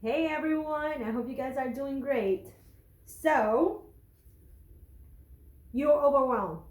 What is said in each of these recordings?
Hey everyone, I hope you guys are doing great. So, you're overwhelmed.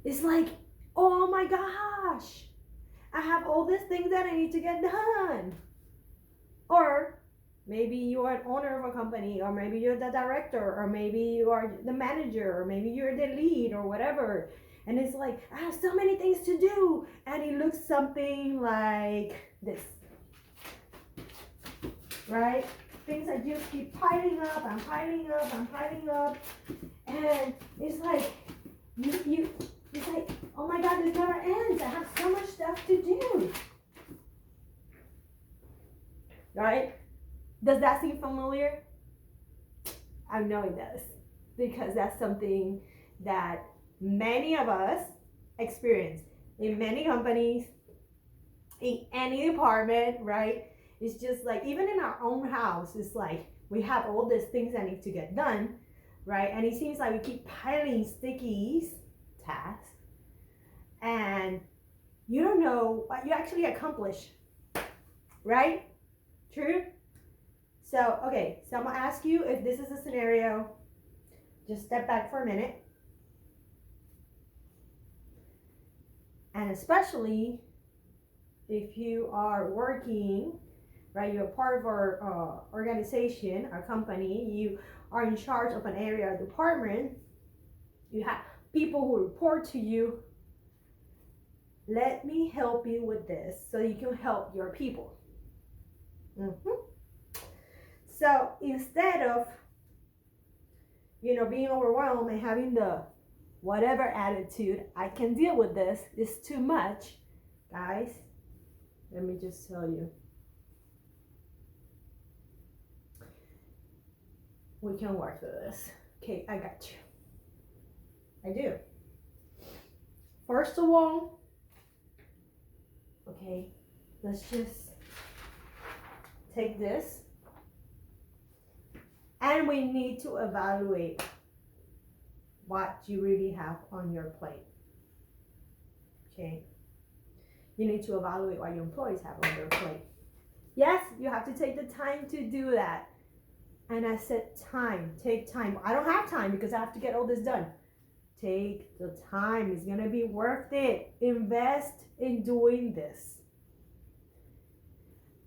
It's like, oh my gosh, I have all these things that I need to get done. Or maybe you are an owner of a company, or maybe you're the director, or maybe you are the manager, or maybe you're the lead, or whatever. And it's like, I have so many things to do. And it looks something like this, right? Things that just keep piling up and piling up and piling up. And it's like, it's like, oh my God, this never ends. I have so much stuff to do. Right? Does that seem familiar? I know it does. Because that's something that many of us experience in many companies, in any department, right? It's just like, even in our own house, it's like we have all these things that need to get done, right? And it seems like we keep piling stickies, tasks, and you don't know what you actually accomplish, right? True? So, okay, so I'm gonna ask you, if this is a scenario, just step back for a minute. And especially if you are working, right, you're part of our organization, our company, you are in charge of an area or department, you have people who report to you. Let me help you with this so you can help your people. So instead of, being overwhelmed and having the whatever attitude, I can deal with this, it's too much, guys, let me just tell you, we can work through this. Okay, I got you. I do. First of all, okay, let's just take this, and we need to evaluate what you really have on your plate. Okay, you need to evaluate what your employees have on their plate. Yes, you have to take the time to do that. And I said time, take time. I don't have time because I have to get all this done. Take the time, it's gonna be worth it. Invest in doing this.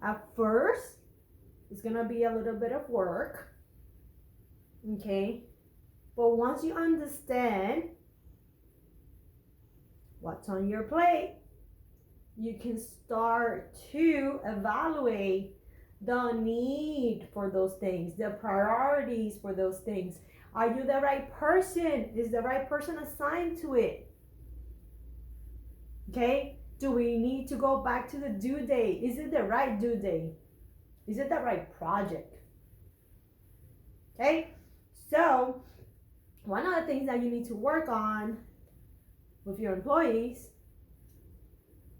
At first, it's gonna be a little bit of work, okay? But once you understand what's on your plate, you can start to evaluate the need for those things, the priorities for those things. Are you the right person? Is the right person assigned to it? Okay? Do we need to go back to the due date? Is it the right due date? Is it the right project? Okay? So, one of the things that you need to work on with your employees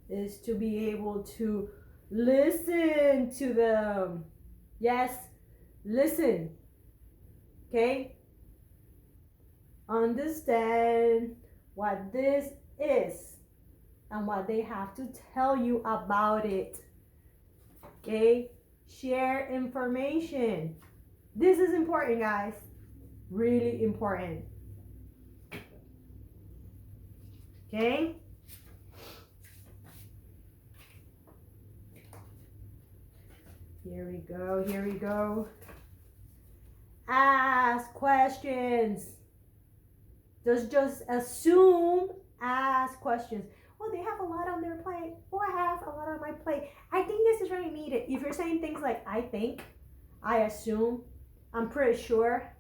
is to be able to listen to them. Yes, listen. Okay? Understand what this is and what they have to tell you about it. Okay? Share information. This is important, guys. Really important. Okay? Here we go, here we go. Ask questions. Just assume, ask questions. Well, they have a lot on their plate. Oh, I have a lot on my plate. I think this is really needed. If you're saying things like, I think, I assume, I'm pretty sure,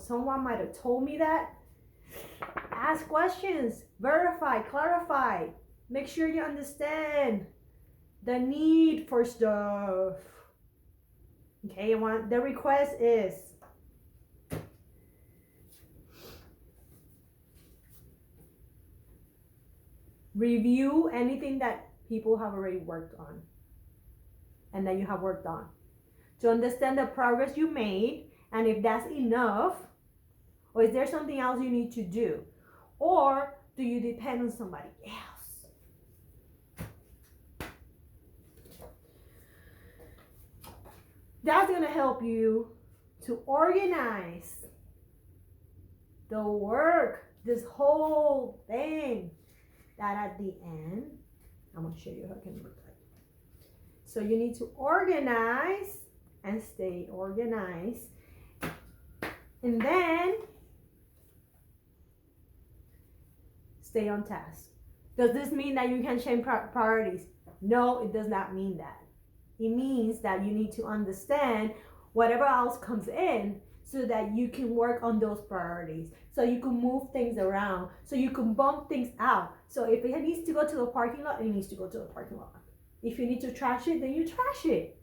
someone might have told me that. Ask questions, verify, clarify. Make sure you understand the need for stuff. Okay, the request is review anything that people have already worked on and that you have worked on to understand the progress you made, and if that's enough, or is there something else you need to do, or do you depend on somebody else? That's going to help you to organize the work, this whole thing, that at the end, I'm going to show you how it can look like. So you need to organize and stay organized. And then stay on task. Does this mean that you can change priorities? No, it does not mean that. It means that you need to understand whatever else comes in so that you can work on those priorities. So you can move things around. So you can bump things out. So if it needs to go to the parking lot, it needs to go to the parking lot. If you need to trash it, then you trash it.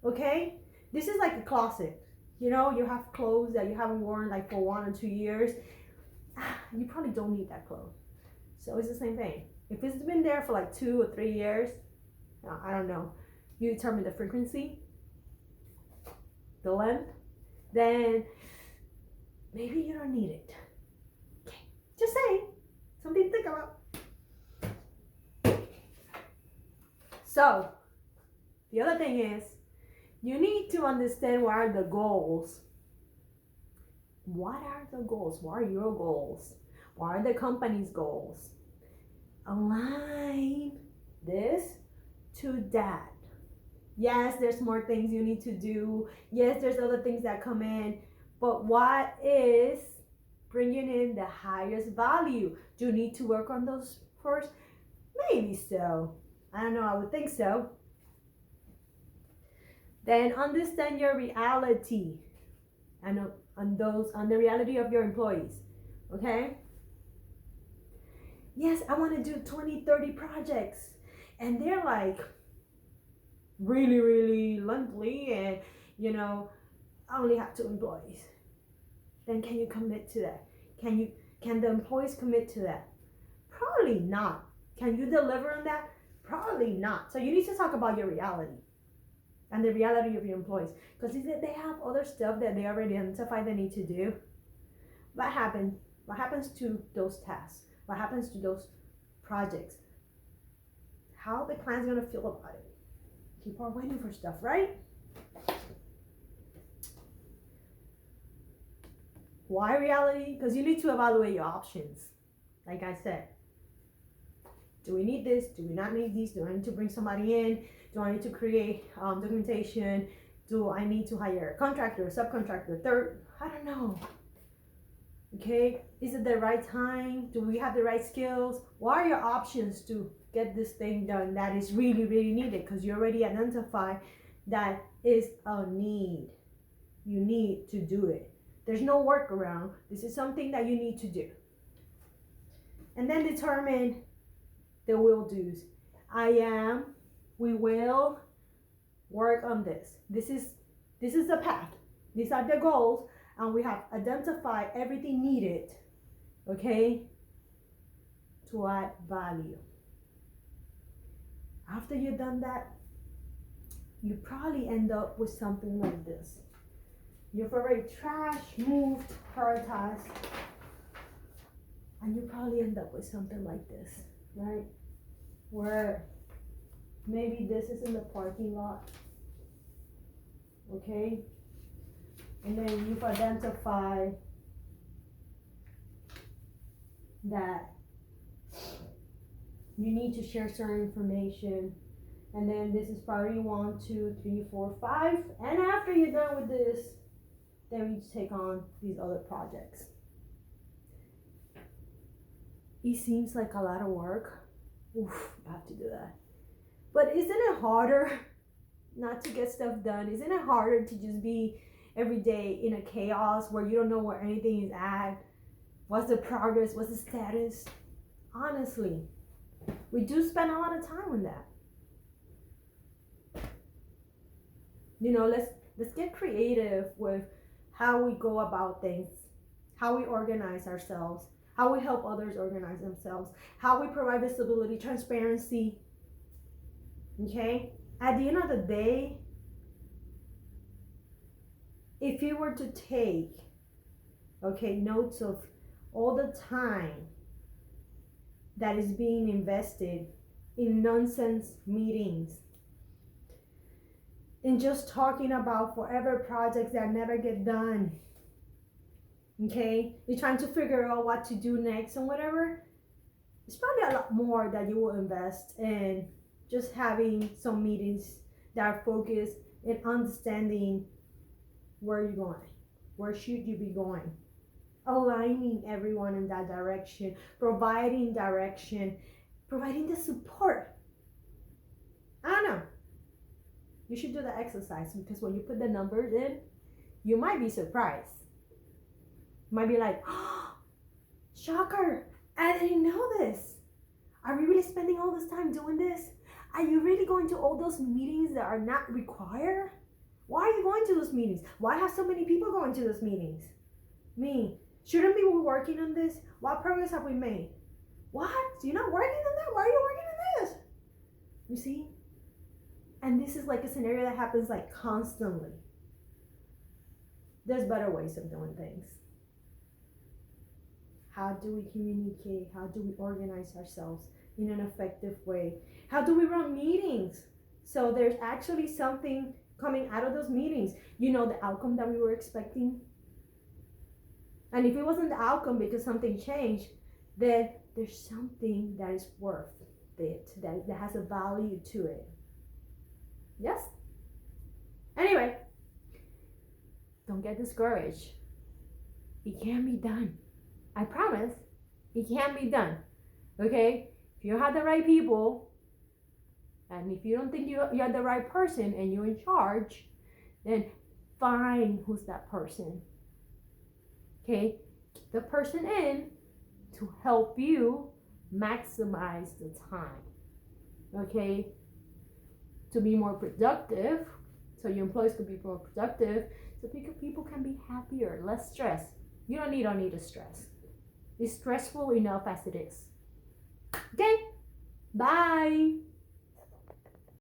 Okay? This is like a closet. You know, you have clothes that you haven't worn like for 1 or 2 years. You probably don't need that clothes. So it's the same thing. If it's been there for like 2 or 3 years, I don't know, you determine the frequency, the length, then maybe you don't need it. Okay, just saying, something to think about. So, the other thing is, you need to understand what are the goals. What are the goals? What are your goals? What are the company's goals? Align this to that. Yes, there's more things you need to do. Yes, there's other things that come in. But what is bringing in the highest value? Do you need to work on those first? Maybe so. I don't know, I would think so. Then understand your reality and on the reality of your employees. Okay? Yes, I want to do 20, 30 projects. And they're like really, really lonely, and you know, I only have 2 employees. Then can you commit to that? Can the employees commit to that? Probably not. Can you deliver on that? Probably not. So you need to talk about your reality and the reality of your employees. Because if they have other stuff that they already identified they need to do, what happens? What happens to those tasks? What happens to those projects? How the client's gonna feel about it? People are waiting for stuff, right? Why reality? Because you need to evaluate your options. Like I said, do we need this? Do we not need this? Do I need to bring somebody in? Do I need to create documentation? Do I need to hire a contractor, a subcontractor, third? I don't know. Okay, is it the right time? Do we have the right skills? What are your options to get this thing done that is really, really needed? Because you already identify that is a need. You need to do it. There's no workaround. This is something that you need to do. And then determine the will do's. We will work on this. This is the path. These are the goals. And we have identified everything needed, okay, to add value. After you've done that, you probably end up with something like this. You've already trashed, moved, prioritized, and you probably end up with something like this, right? Where maybe this is in the parking lot, okay? And then you've identified that you need to share certain information. And then this is priority 1, 2, 3, 4, 5. And after you're done with this, then we take on these other projects. It seems like a lot of work. Oof, I have to do that. But isn't it harder not to get stuff done? Isn't it harder to just be every day in a chaos where you don't know where anything is at? What's the progress? What's the status? Honestly, we do spend a lot of time on that. You know, let's get creative with how we go about things, how we organize ourselves, how we help others organize themselves, how we provide visibility, transparency. Okay? At the end of the day, if you were to take, notes of all the time that is being invested in nonsense meetings, and just talking about forever projects that never get done. Okay? You're trying to figure out what to do next and whatever. It's probably a lot more that you will invest in just having some meetings that are focused in understanding where you're going, where should you be going, aligning everyone in that direction, providing direction, providing the support. I don't know. You should do the exercise, because when you put the numbers in, you might be surprised. You might be like, oh, shocker, I didn't know this. Are we really spending all this time doing this? Are you really going to all those meetings that are not required? Why are you going to those meetings? Why have so many people going to those meetings? Me. Shouldn't we be working on this? What progress have we made? What? So you're not working on that? Why are you working on this? You see? And this is like a scenario that happens like constantly. There's better ways of doing things. How do we communicate? How do we organize ourselves in an effective way? How do we run meetings so there's actually something coming out of those meetings? You know, the outcome that we were expecting. And if it wasn't the outcome because something changed, then there's something that is worth it, that has a value to it. Yes? Anyway, don't get discouraged. It can be done. I promise, it can be done. Okay? If you have the right people, and if you don't think you're the right person and you're in charge, then find who's that person. Okay? Get the person in to help you maximize the time. Okay? To be more productive, so your employees can be more productive, so people can be happier, less stressed. You don't need to stress. It's stressful enough as it is. Okay? Bye.